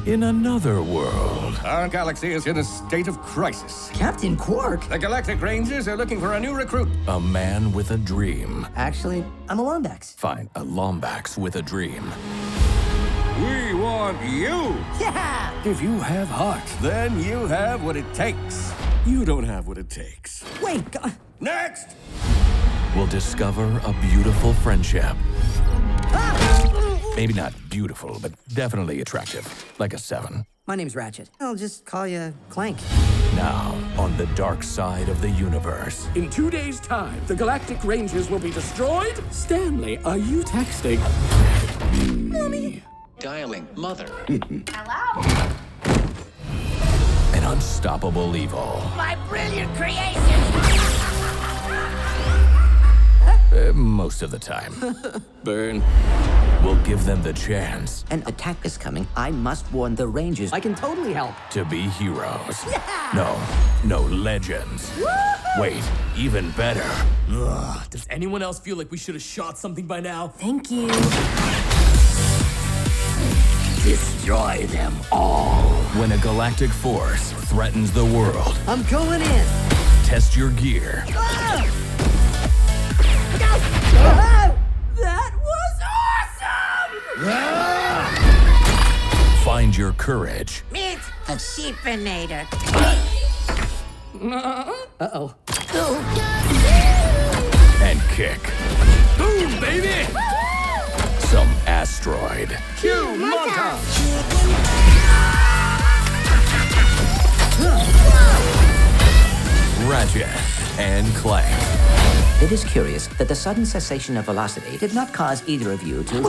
in another world. Our galaxy is in a state of crisis. Captain Quark? The Galactic Rangers are looking for a new recruit. A man with a dream. Actually, I'm a Lombax. Fine, a Lombax with a dream. We want you. Yeah! If you have heart, then you have what it takes. You don't have what it takes. Wait, Next! Will discover a beautiful friendship. Ah! Maybe not beautiful, but definitely attractive. Like a 7. My name's Ratchet. I'll just call you Clank. Now, on the dark side of the universe. In 2 days' time, the Galactic Rangers will be destroyed? Stanley, are you texting? Mommy! Dialing mother. Hello? An unstoppable evil. My brilliant creation! Most of the time. Burn. Will give them the chance An attack is coming. I must warn the Rangers. I can totally help. to be heroes. Yeah! No, legends. Wait, even better. Does anyone else feel like we should have shot something by now? Thank you. Destroy them all. When a galactic force threatens the world, I'm going in. test your gear. Ah! That was awesome! Find your courage Meet the sheepinator. Uh-oh. and kick Boom, baby! some asteroid. Cue montage! Ratchet and Clank. It is curious that the sudden cessation of velocity did not cause either of you to...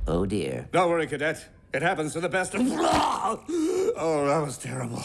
Oh, dear. Don't worry, Cadet. It happens to the best of... Oh, that was terrible.